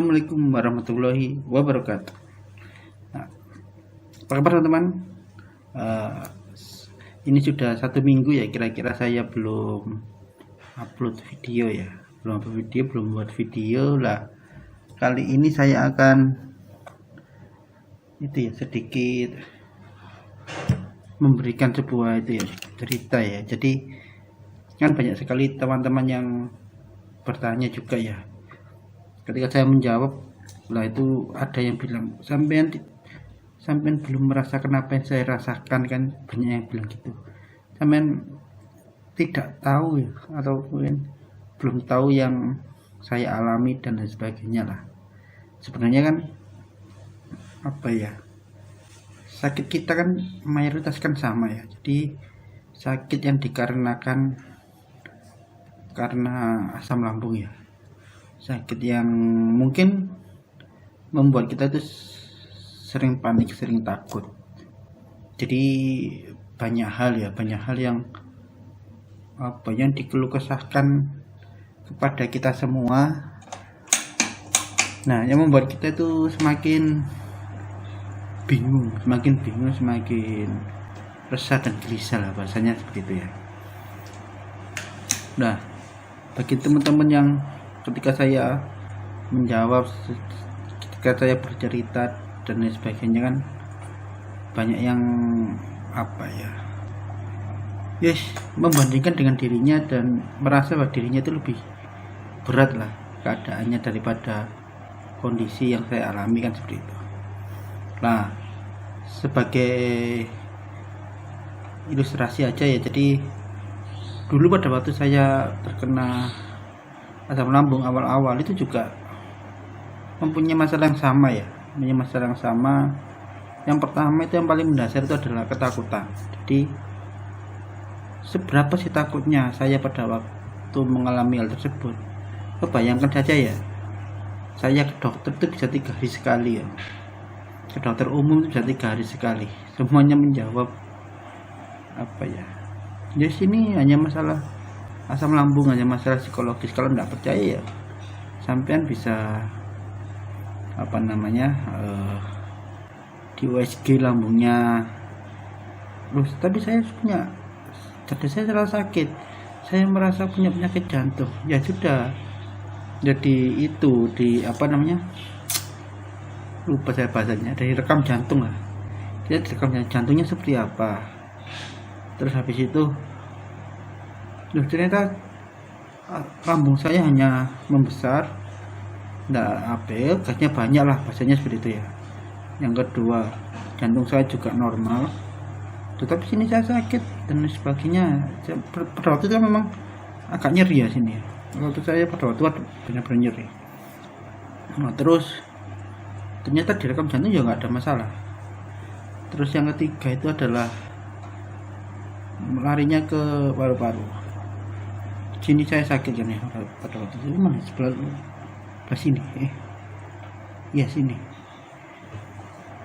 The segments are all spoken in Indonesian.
Assalamualaikum warahmatullahi wabarakatuh. Nah, apa kabar teman-teman? Ini sudah 1 minggu ya kira-kira saya belum upload video ya, belum buat video lah. Kali ini saya akan sedikit memberikan sebuah cerita ya. Jadi kan banyak sekali teman-teman yang bertanya juga ya. Ketika saya menjawab lah, itu ada yang bilang sampean belum merasakan apa yang saya rasakan, kan banyak yang bilang gitu. Sampean tidak tahu ya, atau mungkin belum tahu yang saya alami dan lain sebagainya lah. Sebenarnya kan sakit kita kan mayoritas kan sama ya. Jadi sakit yang dikarenakan karena asam lambung ya, sakit yang mungkin membuat kita itu sering panik, sering takut. Jadi banyak hal yang dikeluh kesahkan kepada kita semua. Nah, yang membuat kita itu semakin bingung, semakin resah dan gelisah lah, bahasanya seperti itu ya. Nah, bagi teman-teman yang ketika saya menjawab, ketika saya bercerita dan lain sebagainya, kan banyak yang membandingkan dengan dirinya dan merasa bahwa dirinya itu lebih berat lah keadaannya daripada kondisi yang saya alami, kan seperti itu. Nah, sebagai ilustrasi aja ya, jadi dulu pada waktu saya terkena asam lambung awal-awal itu juga mempunyai masalah yang sama. Yang pertama itu yang paling mendasar itu adalah ketakutan. Jadi seberapa sih takutnya saya pada waktu mengalami hal tersebut? Bayangkan saja ya, saya ke dokter itu bisa 3 hari sekali ya, ke dokter umum itu bisa 3 hari sekali. Semuanya menjawab ya sini hanya masalah asam lambung, hanya masalah psikologis. Kalau tidak percaya ya sampean bisa di USG lambungnya. Terus tadi saya salah sakit, saya merasa punya penyakit jantung. Ya sudah, jadi itu lupa saya bahasanya, dari rekam jantung lah. Dia rekam jantungnya seperti apa. Terus habis itu ternyata lambung saya hanya membesar, gasnya banyak lah, bahasanya seperti itu ya. Yang kedua, jantung saya juga normal, tetapi sini saya sakit dan sebagainya. Pada waktu itu memang agak nyeri ya sini. Waktu saya pada waktu benar-benar nyeri. Nah, terus ternyata direkam jantung juga nggak ada masalah. Terus yang ketiga itu adalah larinya ke paru-paru. Sini saya sakit kan ya pada waktu itu, mana sebelah sini, ya sini.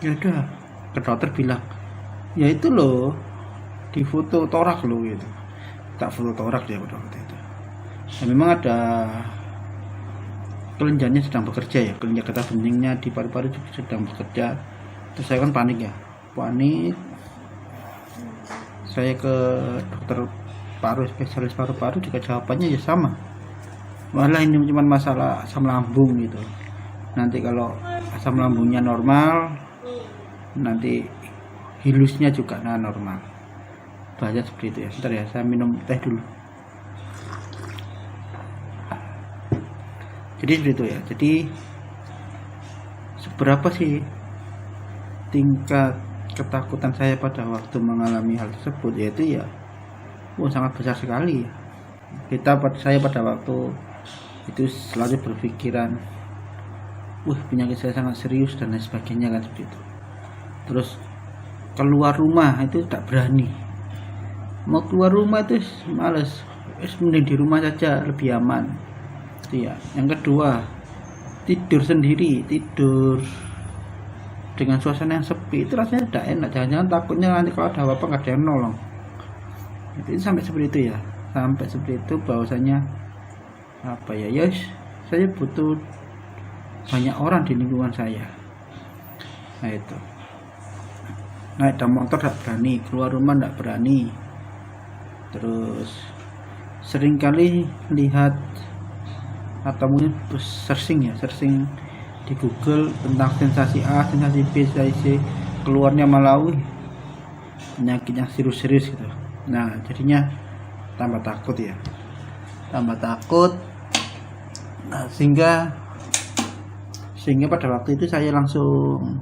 Ya udah, ke dokter bilang ya itu loh, di foto torak loh gitu. Tak foto torak dia pada waktu itu. Nah, memang ada kelenjarnya sedang bekerja ya, kelenjar getah beningnya di paru-paru juga sedang bekerja. Terus saya kan panik. Saya ke dokter paru, spesialis paru-paru, juga jawabannya ya sama. Malah ini cuma masalah asam lambung gitu. Nanti kalau asam lambungnya normal, nanti hilusnya juga normal. Bahasa seperti itu ya. Bentar ya, saya minum teh dulu. Jadi seperti itu ya. Jadi seberapa sih tingkat ketakutan saya pada waktu mengalami hal tersebut? Yaitu ya sangat besar sekali. Saya pada waktu itu selalu berpikiran, penyakit saya sangat serius dan lain sebagainya, kan seperti itu. Terus keluar rumah itu tak berani. Mau keluar rumah itu males. Mending di rumah saja, lebih aman. Itu ya. Yang kedua, tidur sendiri, tidur dengan suasana yang sepi itu rasanya tidak enak. Jangan-jangan takutnya nanti kalau ada apa-apa nggak ada yang nolong. Itu sampai seperti itu ya, bahwasanya saya butuh banyak orang di lingkungan saya. Nah itu, naik motor tidak berani, keluar rumah tidak berani. Terus seringkali lihat atau mungkin searching di Google tentang sensasi A, sensasi B, sensasi C, keluarnya Malawi penyakit yang serius-serius gitu. Nah jadinya tambah takut. Nah, sehingga pada waktu itu saya langsung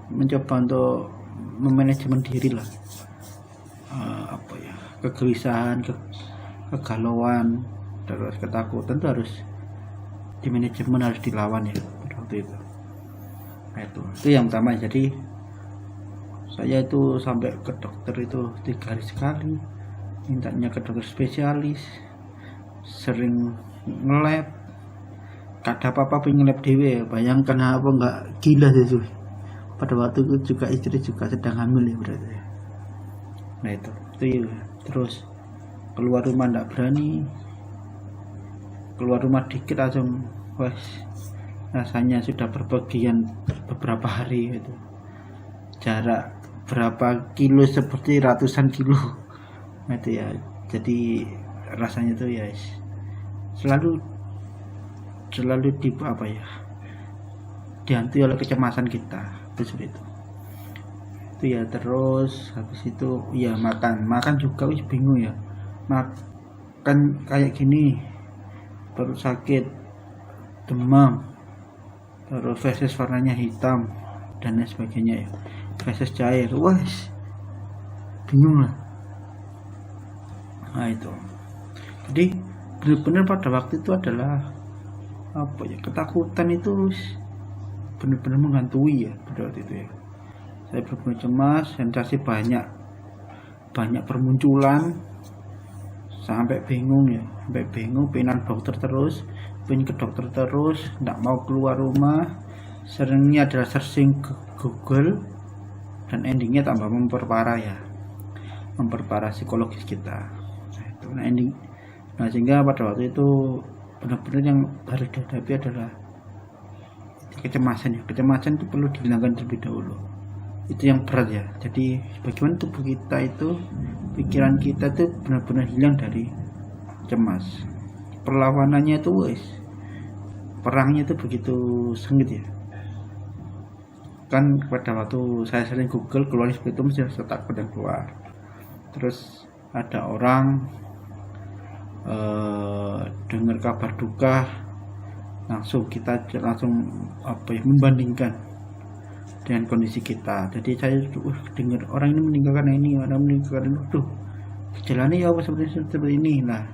mencoba untuk memanajemen diri lah. Kegelisahan, kegalauan, terus ketakutan itu harus dimanajemen, harus dilawan ya pada waktu itu. Nah, itu yang pertama. Jadi saya itu sampai ke dokter itu 3 hari sekali, mintanya ke dokter spesialis, sering nge-lab, kada apa-apa pengen nge-lab dewe. Bayangkan apa enggak gila sih. Pada waktu itu juga istri juga sedang hamil ya berarti. Nah itu ya. Terus keluar rumah enggak berani, keluar rumah dikit langsung rasanya sudah berpergian beberapa hari itu, jarak berapa kilo seperti ratusan kilo. Nah itu ya, jadi rasanya tuh ya selalu dihantui oleh kecemasan kita itu ya. Terus habis itu ya makan juga bingung ya, makan kayak gini, perut sakit, demam, terus feses warnanya hitam dan lain sebagainya ya, feses cair, bingung lah. Nah itu, jadi benar-benar pada waktu itu adalah ketakutan itu benar-benar menghantui ya pada waktu itu ya. Saya benar-benar cemas, sensasi banyak bermunculan, sampai bingung, pengen dokter terus, pengen ke dokter terus, tidak mau keluar rumah. Seringnya adalah searching ke Google, dan endingnya tambah memperparah psikologis kita. Nah sehingga pada waktu itu benar-benar yang harus dihadapi adalah kecemasan itu perlu dihilangkan terlebih dahulu. Itu yang berat ya. Jadi bagaimana tubuh kita itu, pikiran kita itu benar-benar hilang dari cemas. Perlawanannya itu perangnya itu begitu sengit ya. Kan pada waktu saya sering Google, keluar seperti itu mesti rasa takut dan keluar. Terus ada orang dengar kabar duka, kita langsung membandingkan dengan kondisi kita. Jadi saya dengar orang ini meninggal karena ini, orang meninggal karena itu, gejalanya ya seperti ini. Nah,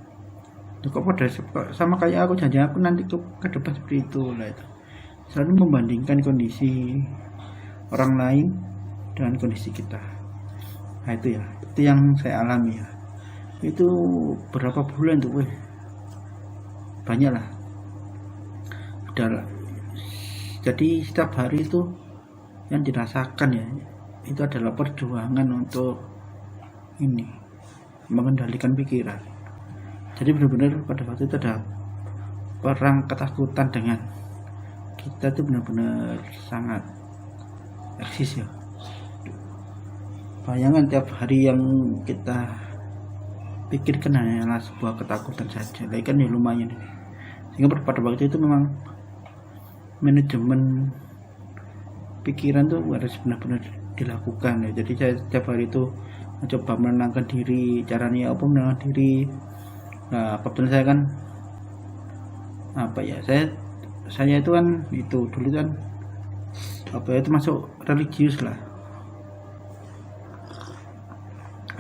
kok pada sama kayak aku, jangan aku nanti ke depan seperti itu lah. Itu selalu membandingkan kondisi orang lain dengan kondisi kita. Nah itu yang saya alami ya. Itu berapa bulan tuh, banyak lah. Jadi setiap hari itu yang dirasakan ya, itu adalah perjuangan untuk mengendalikan pikiran. Jadi benar-benar pada waktu itu ada perang ketakutan dengan kita, itu benar-benar sangat eksis ya. Bayangan tiap hari yang kita pikirkan hanyalah sebuah ketakutan saja, kan ya lumayan. Sehingga pada waktu itu memang manajemen pikiran tuh harus benar-benar dilakukan ya. Jadi saya setiap hari itu mencoba menenangkan diri. Caranya menenangkan diri? Nah, kebetulan saya kan saya itu kan dulu kan itu masuk religius lah.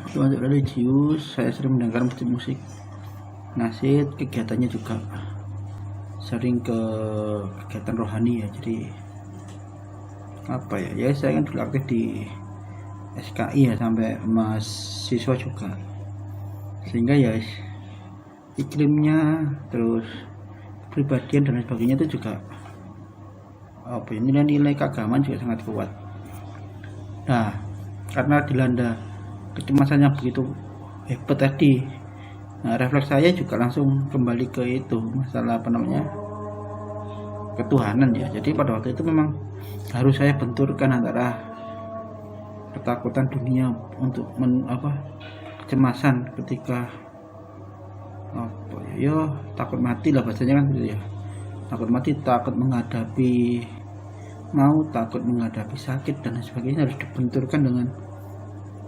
Masuk religius, saya sering mendengar musik nasyid, kegiatannya juga sering ke kegiatan rohani ya. Jadi saya kan dulu aktif di SKI ya, sampai mahasiswa juga. Sehingga ya iklimnya, terus kepribadian dan sebagainya itu juga nilai-nilai keagamaan juga sangat kuat. Nah, karena dilanda kecemasan yang begitu hebat tadi, refleks saya juga langsung kembali ke itu, masalah ketuhanan ya. Jadi pada waktu itu memang harus saya benturkan antara ketakutan dunia untuk kecemasan ketika takut mati lah bahasanya kan gitu ya, takut mati, takut menghadapi maut, takut menghadapi sakit dan sebagainya, harus dibenturkan dengan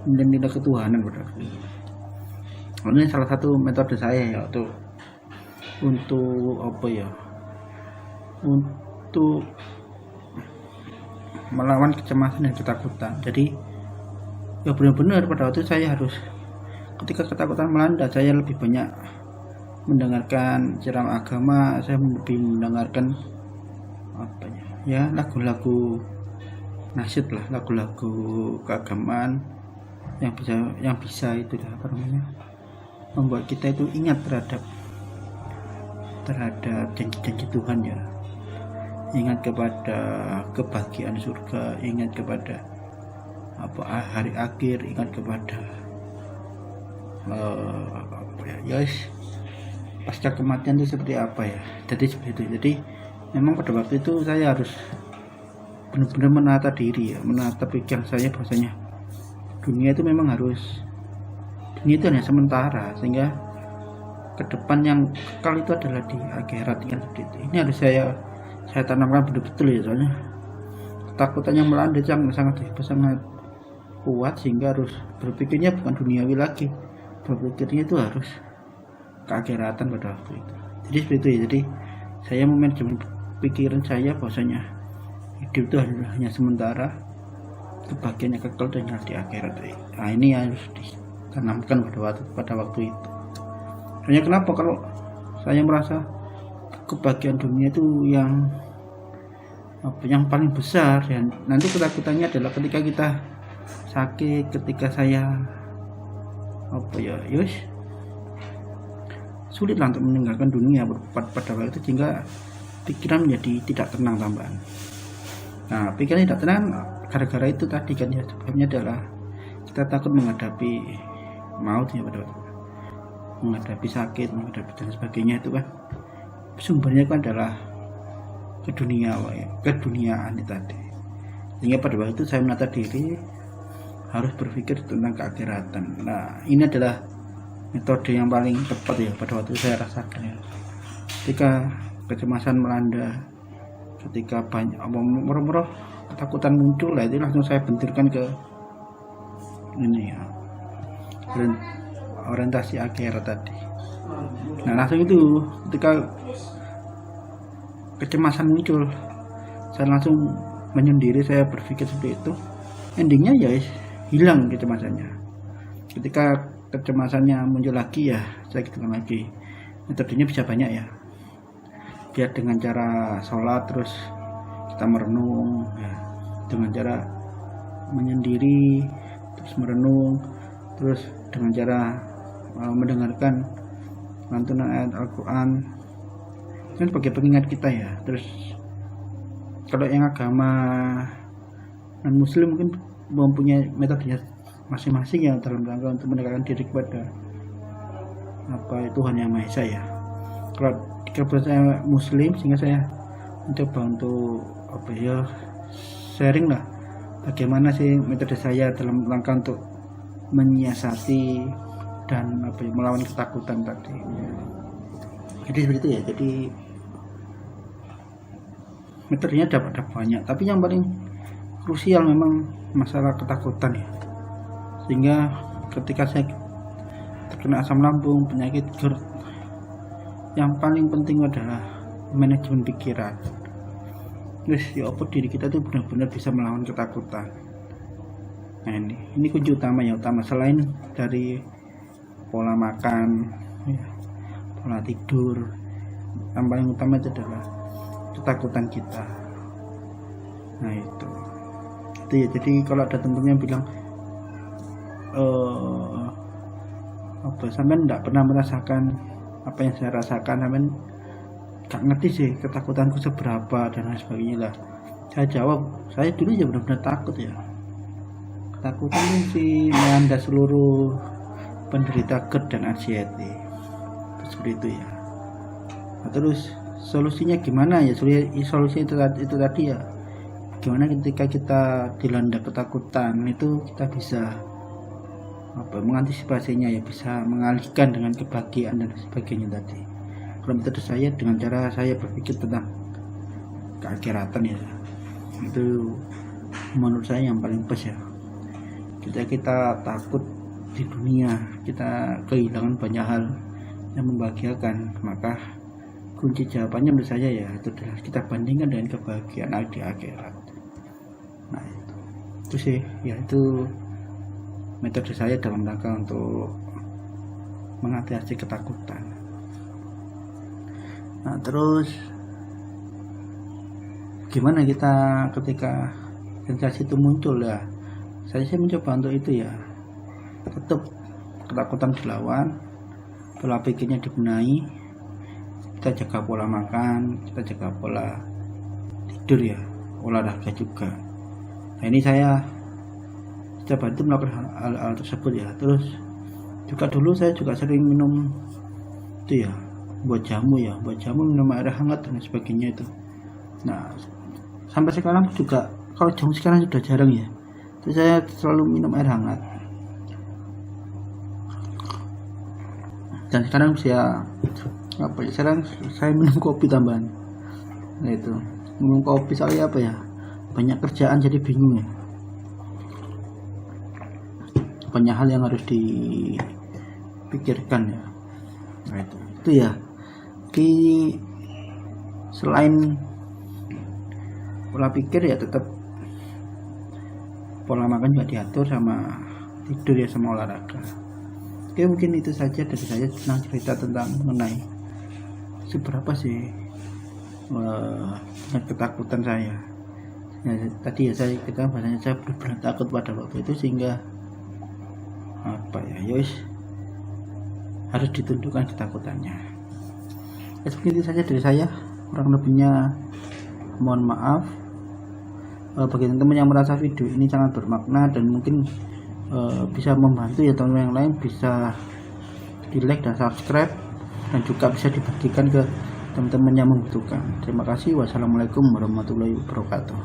nilai ketuhanan pada waktu itu. Ini salah satu metode saya ya untuk melawan kecemasan dan ketakutan. Jadi ya benar-benar pada waktu itu saya harus, ketika ketakutan melanda, saya lebih banyak mendengarkan ceramah agama, saya lebih mendengarkan lagu-lagu nasyid lah, lagu-lagu keagamaan yang bisa itu membuat kita itu ingat terhadap janji-janji Tuhan ya, ingat kepada kebahagiaan surga, ingat kepada hari akhir, ingat kepada pasca kematian itu seperti apa ya. Jadi seperti itu. Jadi memang pada waktu itu saya harus benar-benar menata diri ya, menata pikiran saya bahwasanya dunia itu memang dunia itu hanya sementara, sehingga ke depan yang kekal itu adalah di akhirat kan, seperti itu. Ini harus saya tanamkan betul-betul ya, soalnya ketakutan yang melanda sangat kuat, sehingga harus berpikirnya bukan duniawi lagi, berpikirnya itu harus keakhiratan pada waktu itu. Jadi seperti itu ya. Jadi saya memanajemen pikiran saya bahwasanya hidup itu hanya sementara, kebahagiaannya kekal dan di akhirat. Nah ini harus ditanamkan pada waktu itu. Hanya kenapa kalau saya merasa kebahagiaan dunia itu yang paling besar, dan nanti ketakutannya adalah ketika kita sakit, ketika saya sulit lah untuk meninggalkan dunia pada waktu itu, sehingga pikiran menjadi tidak tenang tambahan. Nah, pikiran tidak tenang gara-gara itu tadi kan ya, sebabnya adalah kita takut menghadapi maut ya, pada waktu menghadapi sakit, menghadapi dan sebagainya, itu kan sumbernya kan adalah keduniaan itu tadi. Sehingga pada waktu itu saya menata diri harus berpikir tentang keakhiratan. Nah, ini adalah metode yang paling tepat ya pada waktu saya rasakan ya. Ketika kecemasan melanda, ketika banyak ketakutan muncul lah, itu langsung saya benturkan ke ini ya, orientasi akhirat tadi. Nah langsung itu ketika kecemasan muncul, saya langsung menyendiri, saya berpikir seperti itu, endingnya ya hilang kecemasannya. Ketika kecemasannya muncul lagi ya saya gitukan lagi. Metodenya bisa banyak ya, biar dengan cara sholat, terus kita merenung ya, dengan cara menyendiri terus merenung, terus dengan cara mendengarkan lantunan ayat Al-Quran kan sebagai pengingat kita ya. Terus kalau yang agama non muslim mungkin mempunyai metodenya masing-masing ya, dalam rangka untuk mendekatkan diri kepada Tuhan yang Maha Esa ya. Kalau saya muslim, sehingga saya mencoba untuk sharing lah bagaimana sih metode saya dalam rangka untuk menyiasati dan melawan ketakutan tadi. Jadi seperti itu ya. Jadi metodenya dapat banyak, tapi yang paling krusial memang masalah ketakutan ya. Sehingga ketika saya terkena asam lambung, penyakit GERD, yang paling penting adalah manajemen pikiran. Terus ya apa diri kita tuh benar-benar bisa melawan ketakutan. Nah ini kunci utama selain dari pola makan ya, pola tidur, yang paling utama itu adalah ketakutan kita. Nah itu ya. Jadi kalau ada teman-teman yang bilang sampean tidak pernah merasakan apa yang saya rasakan, sampean gak ngerti sih ketakutanku seberapa dan lain sebagainya lah. Saya jawab, saya dulu ya benar-benar takut ya. Ketakutan sih melanda seluruh penderita GERD dan anxiety seperti itu ya. Nah, terus solusinya gimana ya? Solusi itu tadi ya, gimana ketika kita dilanda ketakutan itu kita bisa mengantisipasinya ya, bisa mengalihkan dengan kebahagiaan dan sebagainya tadi. Kalau metode saya dengan cara saya berpikir tentang keakhiratan ya, itu menurut saya yang paling pas ya. Kita takut di dunia, kita kehilangan banyak hal yang membahagiakan, maka kunci jawabannya menurut saya ya itu adalah kita bandingkan dengan kebahagiaan di akhirat. Nah itu sih ya, itu metode saya dalam rangka untuk mengatasi ketakutan. Nah terus gimana kita ketika sensasi itu muncul ya, saya mencoba untuk itu ya, tetap ketakutan dilawan, pola pikirnya dibenahi, kita jaga pola makan, kita jaga pola tidur ya, olahraga juga. Nah ini saya coba itu melakukan hal tersebut ya. Terus juga dulu saya juga sering minum itu ya, buat jamu minum air hangat dan sebagainya itu. Nah sampai sekarang juga, kalau jamu sekarang sudah jarang ya, terus saya selalu minum air hangat. Dan sekarang sekarang saya minum kopi tambahan. Nah itu minum kopi soalnya banyak kerjaan jadi bingung ya, banyak hal yang harus dipikirkan ya. Nah itu ya, selain pola pikir ya, tetap pola makan juga diatur, sama tidur ya, sama olahraga. Oke, mungkin itu saja dari saya tentang cerita tentang mengenai seberapa sih ketakutan saya ya. Tadi ya kita bahasanya saya benar-benar takut pada waktu itu, sehingga harus ditundukkan ketakutannya. Mungkin itu saja dari saya, kurang lebihnya mohon maaf. Bagi teman-teman yang merasa video ini sangat bermakna dan mungkin bisa membantu ya, teman-teman yang lain bisa di like dan subscribe, dan juga bisa dibagikan ke teman-teman yang membutuhkan. Terima kasih. Wassalamualaikum warahmatullahi wabarakatuh.